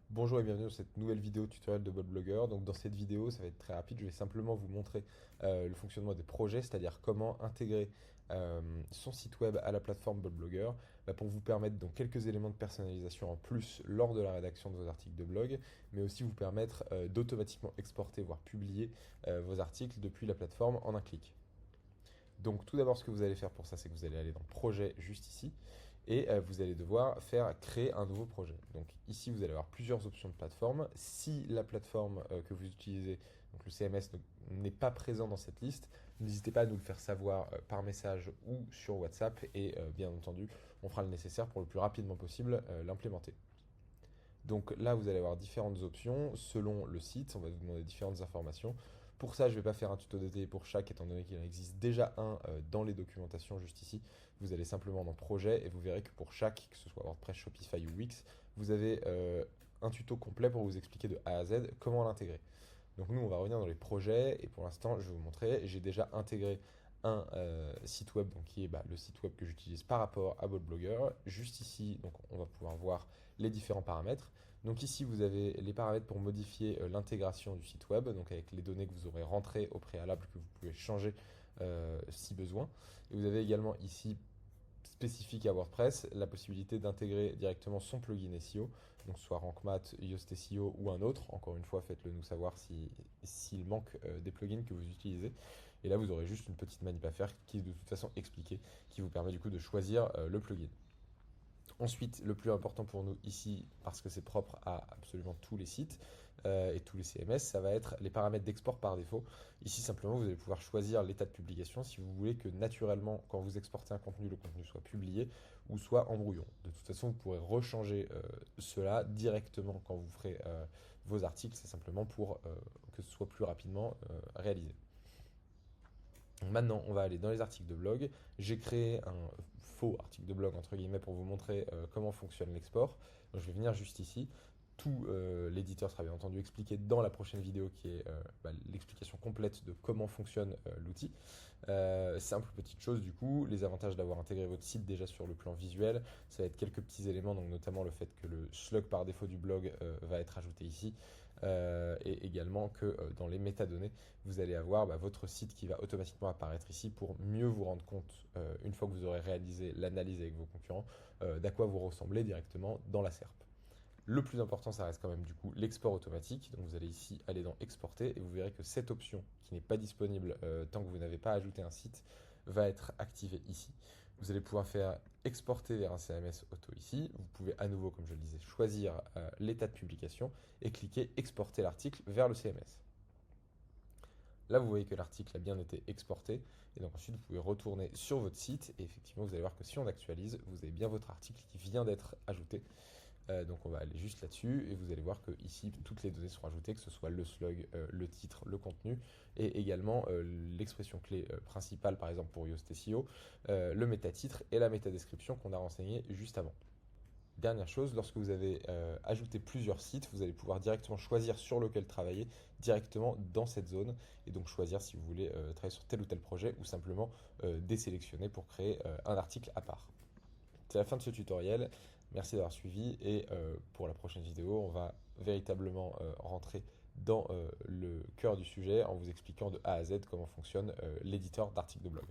Bonjour et bienvenue dans cette nouvelle vidéo tutoriel de Blogger. Donc dans cette vidéo, ça va être très rapide, je vais simplement vous montrer le fonctionnement des projets, c'est-à-dire comment intégrer son site web à la plateforme Blogger pour vous permettre donc quelques éléments de personnalisation en plus lors de la rédaction de vos articles de blog, mais aussi vous permettre d'automatiquement exporter, voire publier vos articles depuis la plateforme en un clic. Donc tout d'abord, ce que vous allez faire pour ça, c'est que vous allez aller dans Projet juste ici et vous allez devoir créer un nouveau projet. Donc ici, vous allez avoir plusieurs options de plateforme. Si la plateforme que vous utilisez, donc le CMS, n'est pas présent dans cette liste, n'hésitez pas à nous le faire savoir par message ou sur WhatsApp et bien entendu, on fera le nécessaire pour le plus rapidement possible l'implémenter. Donc là, vous allez avoir différentes options selon le site. On va vous demander différentes informations. Pour ça, je ne vais pas faire un tuto détaillé pour chaque, étant donné qu'il en existe déjà un dans les documentations juste ici. Vous allez simplement dans Projet et vous verrez que pour chaque, que ce soit WordPress, Shopify ou Wix, vous avez un tuto complet pour vous expliquer de A à Z comment l'intégrer. Donc nous, on va revenir dans les projets et pour l'instant, je vais vous montrer. J'ai déjà intégré un site web donc, qui est le site web que j'utilise par rapport à Blogger. Juste ici, donc, on va pouvoir voir les différents paramètres. Donc ici, vous avez les paramètres pour modifier l'intégration du site web, donc avec les données que vous aurez rentrées au préalable que vous pouvez changer si besoin. Et vous avez également ici spécifique à WordPress, la possibilité d'intégrer directement son plugin SEO, donc soit RankMath, Yoast SEO ou un autre. Encore une fois, faites-le nous savoir s'il manque des plugins que vous utilisez. Et là, vous aurez juste une petite manip à faire qui est de toute façon expliquée, qui vous permet du coup de choisir le plugin. Ensuite, le plus important pour nous ici, parce que c'est propre à absolument tous les sites et tous les CMS, ça va être les paramètres d'export par défaut. Ici, simplement, vous allez pouvoir choisir l'état de publication si vous voulez que naturellement, quand vous exportez un contenu, le contenu soit publié ou soit en brouillon. De toute façon, vous pourrez rechanger cela directement quand vous ferez vos articles. C'est simplement pour que ce soit plus rapidement réalisé. Donc maintenant, on va aller dans les articles de blog. J'ai créé un faux article de blog, entre guillemets, pour vous montrer comment fonctionne l'export. Donc, je vais venir juste ici. Tout l'éditeur sera bien entendu expliqué dans la prochaine vidéo qui est l'explication complète de comment fonctionne l'outil. Simple petite chose du coup, les avantages d'avoir intégré votre site déjà sur le plan visuel, ça va être quelques petits éléments, donc notamment le fait que le slug par défaut du blog va être ajouté ici, et également que dans les métadonnées, vous allez avoir votre site qui va automatiquement apparaître ici pour mieux vous rendre compte, une fois que vous aurez réalisé l'analyse avec vos concurrents, d'à quoi vous ressemblez directement dans la SERP. Le plus important, ça reste quand même du coup l'export automatique. Donc vous allez ici aller dans exporter et vous verrez que cette option qui n'est pas disponible tant que vous n'avez pas ajouté un site va être activée ici. Vous allez pouvoir faire exporter vers un CMS auto ici. Vous pouvez à nouveau, comme je le disais, choisir l'état de publication et cliquer exporter l'article vers le CMS. Là, vous voyez que l'article a bien été exporté. Et donc ensuite, vous pouvez retourner sur votre site. Et effectivement, vous allez voir que si on actualise, vous avez bien votre article qui vient d'être ajouté. Donc on va aller juste là-dessus. Et vous allez voir que ici, toutes les données sont rajoutées, que ce soit le slug, le titre, le contenu. Et également l'expression clé principale, par exemple pour Yoast SEO, le métatitre et la métadescription qu'on a renseigné juste avant. Dernière chose, lorsque vous avez ajouté plusieurs sites, vous allez pouvoir directement choisir sur lequel travailler directement dans cette zone et donc choisir si vous voulez travailler sur tel ou tel projet ou simplement désélectionner pour créer un article à part. C'est la fin de ce tutoriel, merci d'avoir suivi et pour la prochaine vidéo, on va véritablement rentrer dans le cœur du sujet en vous expliquant de A à Z comment fonctionne l'éditeur d'articles de blog.